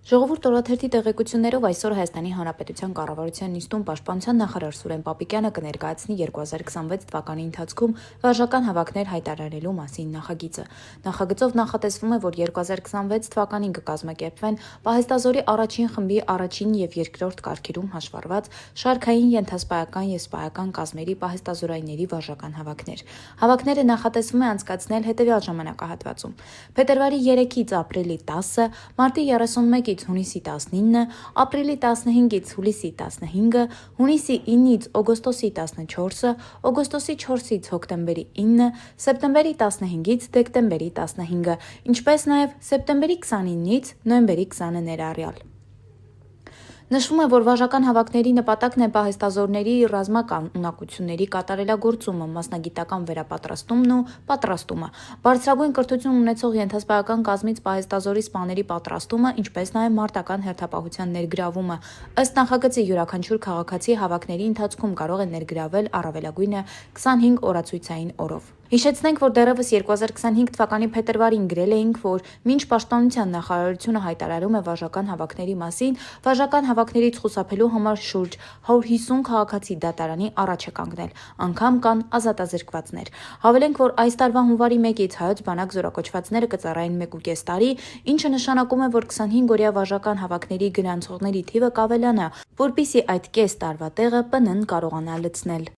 Ժողովուրդ օրաթերթի տեղեկություններով այսօր Հայաստանի Հանրապետության կառավարության նիստում Պաշտպանության նախարար Սուրեն Պապիկյանը կներկայացնի 2026 թվականի ընթացքում վարժական հավաքներ հայտարարելու մասին նախագիծը։ Նախագծով նախատեսվում է, որ 2026 թվականին կկազմակերպվեն պահեստազորի առաջին խմբի առաջին և երկրորդ կարգերում հաշվառված շարքային, ենթասպայական և սպայական կազմերի պահեստազորայինների վարժական հավաքներ։ Հավաքները նախատեսվում է անցկացնել հետևյալ ժամանակահատվածում՝ փետրվարի 3-ից ապրիլի 10-ը, մարտի 31-ից հունիսի 19, ապրիլի 15-ից հուլիսի 15, հունիսի 9-ից օգոստոսի 14, օգոստոսի 4-ից հոկտեմբերի 9, սեպտեմբերի 15-ից դեկտեմբերի 15, ինչպես նաև սեպտեմբերի 29-ից նոյեմբերի 20-ը ներառյալ։ Նշվում է, որ վարժական հավաքների նպատակն է պահեստազորների ռազմական ունակությունների կատարելագործումը, մասնագիտական վերապատրաստումն ու պատրաստումը, բարձրագույն կրթություն ունեցող ենթասպայական կազմից պահեստազորի սպաների պատրաստումը, ինչպես նաև մարտական հերթապահության ներգրավումը։ Ըստ նախագծի յուրաքանչյուր քաղաքացի հավաքների ընթացքում կարող է ներգրավել առավելագույնը 25 օրացույցային օրով։ Հիշեցնենք, որ դեռևս 2025 թվականի փետրվարին գրել էինք, որ մինչ Պաշտպանության նախարարությունը հայտարարում է վարժական հավաքների մասին, վարժական հավաքներից խուսափելու համար շուրջ 150 քաղաքացի դատարանի առաջ է կանգնել, անգամ կան ազատազրկվածներ։ Հավելենք, որ այս տարվա հունվարի 1-ից հայոց բանակ զորակոչվածները կծառայեն 1.5 տարի, ինչը նշանակում է, որ 25-օրյա վարժական հավաքների գրանցողների թիվը կավելանա, որպեսզի այդ կես տարվա տեղը ՊՆ-ն կարողանա լցնել։